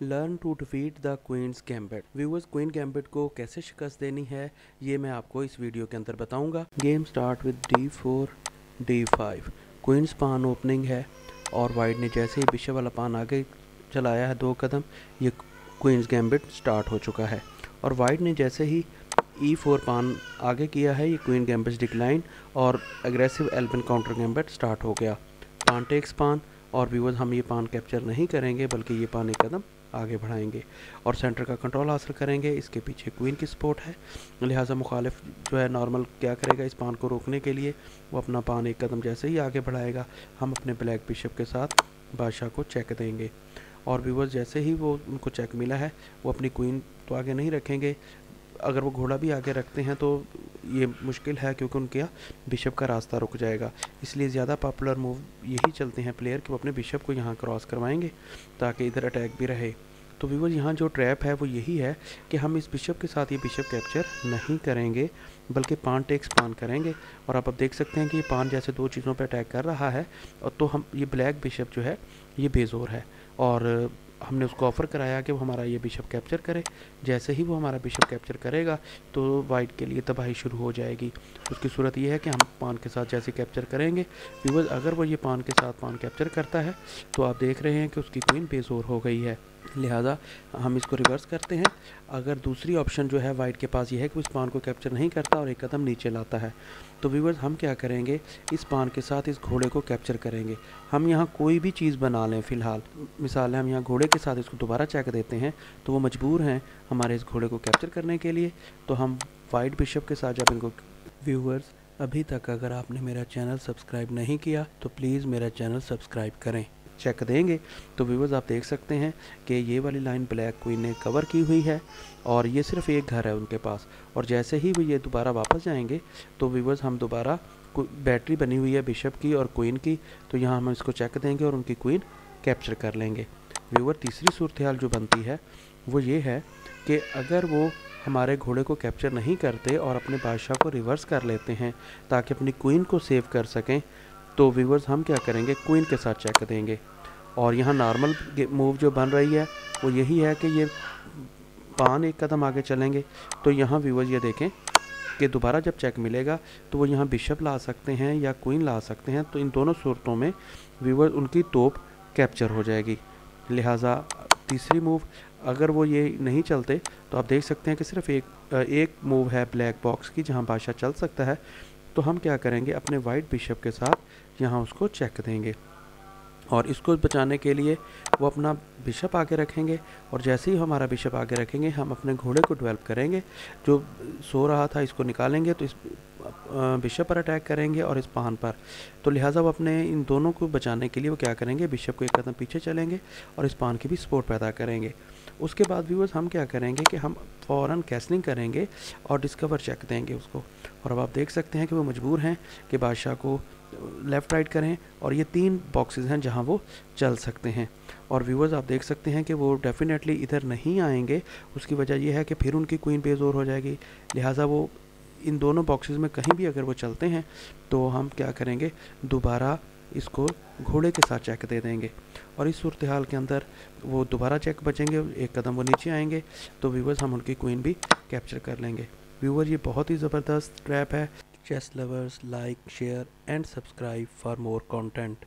Learn to defeat the queen's gambit. Viewers, queen gambit को कैसे शिकस्त देनी है ये मैं आपको इस वीडियो के अंदर बताऊंगा। Game start with D4 D5। Queen's pawn opening है और वाइट ने जैसे ही बिशप वाला पान आगे चलाया है 2 कदम, ये क्वींस गैम्बिट स्टार्ट हो चुका है। और वाइट ने जैसे ही E4 पान आगे किया है, ये क्वीन गैम्बिट डिक्लाइन और एग्रेसिव एल्बिन काउंटर गैम्बिट स्टार्ट हो गया। पान टेक्स पान, और व्यूअर्स हम ये पान कैप्चर नहीं करेंगे बल्कि ये पान एक कदम आगे बढ़ाएंगे और सेंटर का कंट्रोल हासिल करेंगे। इसके पीछे क्वीन की सपोर्ट है, लिहाजा मुखालिफ जो है नॉर्मल क्या करेगा, इस पान को रोकने के लिए वो अपना पान एक कदम जैसे ही आगे बढ़ाएगा, हम अपने ब्लैक बिशप के साथ बादशाह को चेक देंगे। और व्यूअर्स जैसे ही वो उनको चेक मिला है, वो अपनी क्वीन तो आगे नहीं रखेंगे, अगर वो घोड़ा भी आगे रखते हैं तो ये मुश्किल है क्योंकि उनके बिशप का रास्ता रुक जाएगा। इसलिए ज़्यादा पॉपुलर मूव यही चलते हैं प्लेयर कि वो अपने बिशप को यहाँ क्रॉस करवाएंगे ताकि इधर अटैक भी रहे। तो व्यूअर यहाँ जो ट्रैप है वो यही है कि हम इस बिशप के साथ ये बिशप कैप्चर नहीं करेंगे बल्कि पान टेक्स पान करेंगे। और आप अब देख सकते हैं कि ये पान जैसे 2 चीज़ों पर अटैक कर रहा है, और तो हम ये ब्लैक बिशप जो है ये बेजोर है और हमने उसको ऑफ़र कराया कि वो हमारा ये बिशप कैप्चर करे। जैसे ही वो हमारा बिशप कैप्चर करेगा तो वाइट के लिए तबाही शुरू हो जाएगी। उसकी सूरत ये है कि हम पान के साथ जैसे कैप्चर करेंगे, व्यूअर्स अगर वो ये पान के साथ पान कैप्चर करता है तो आप देख रहे हैं कि उसकी क्वीन बेजोर हो गई है। लिहाजा हम इसको रिवर्स करते हैं। अगर दूसरी ऑप्शन जो है वाइट के पास ये है कि इस पान को कैप्चर नहीं करता और एक कदम नीचे लाता है, तो व्यूअर्स हम क्या करेंगे, इस पान के साथ इस घोड़े को कैप्चर करेंगे। हम यहाँ कोई भी चीज़ बना लें, फ़िलहाल मिसाल है हम यहाँ घोड़े के साथ इसको दोबारा चेक देते हैं तो वो मजबूर हैं हमारे इस घोड़े को कैप्चर करने के लिए। तो हम वाइट बिशप के साथ जब इनको व्यूअर्स, अभी तक अगर आपने मेरा चैनल सब्सक्राइब नहीं किया तो प्लीज़ मेरा चैनल सब्सक्राइब करें। चेक देंगे तो व्यूअर्स आप देख सकते हैं कि ये वाली लाइन ब्लैक क्वीन ने कवर की हुई है और ये सिर्फ एक घर है उनके पास। और जैसे ही वो ये दोबारा वापस जाएंगे तो व्यूअर्स हम दोबारा बैटरी बनी हुई है बिशप की और क्वीन की, तो यहाँ हम इसको चेक देंगे और उनकी क्वीन कैप्चर कर लेंगे। व्यूअर तीसरी सूरत हाल जो बनती है वो ये है कि अगर वो हमारे घोड़े को कैप्चर नहीं करते और अपने बादशाह को रिवर्स कर लेते हैं ताकि अपनी क्वीन को सेव कर सकें, तो व्यूअर्स हम क्या करेंगे, क्वीन के साथ चेक देंगे। और यहाँ नॉर्मल मूव जो बन रही है वो यही है कि ये पान एक कदम आगे चलेंगे। तो यहाँ व्यूअर्स ये देखें कि दोबारा जब चेक मिलेगा तो वो यहाँ बिशप ला सकते हैं या क्वीन ला सकते हैं, तो इन दोनों सूरतों में व्यूअर्स उनकी तोप कैप्चर हो जाएगी। लिहाजा तीसरी मूव अगर वो ये नहीं चलते तो आप देख सकते हैं कि सिर्फ एक मूव है ब्लैक बॉक्स की जहाँ बादशाह चल सकता है। तो हम क्या करेंगे, अपने वाइट बिशप के साथ यहाँ उसको चेक देंगे और इसको बचाने के लिए वो अपना बिशप आगे रखेंगे। और जैसे ही हमारा बिशप आगे रखेंगे हम अपने घोड़े को डेवलप करेंगे, जो सो रहा था इसको निकालेंगे तो इस बिशप पर अटैक करेंगे और इस पान पर। तो लिहाजा वो अपने इन दोनों को बचाने के लिए वो क्या करेंगे, बिशप को एक कदम पीछे चलेंगे और इस पान की भी सपोर्ट पैदा करेंगे। उसके बाद व्यूअर्स हम क्या करेंगे कि हम फ़ौरन कैसलिंग करेंगे और डिस्कवर चेक देंगे उसको। और अब आप देख सकते हैं कि वो मजबूर हैं कि बादशाह को लेफ़्ट राइट करें और ये 3 बॉक्सेस हैं जहां वो चल सकते हैं। और व्यूअर्स आप देख सकते हैं कि वो डेफिनेटली इधर नहीं आएंगे। उसकी वजह यह है कि फिर उनकी क्वीन बेजोर हो जाएगी। लिहाजा वो इन दोनों बॉक्सेस में कहीं भी अगर वो चलते हैं तो हम क्या करेंगे, दोबारा इसको घोड़े के साथ चेक दे देंगे और इस सूरत हाल के अंदर वो दोबारा चेक बचेंगे, एक कदम वो नीचे आएंगे तो व्यूअर्स हम उनकी क्वीन भी कैप्चर कर लेंगे। व्यूअर ये बहुत ही ज़बरदस्त ट्रैप है। Chess lovers, like, share and subscribe for more content.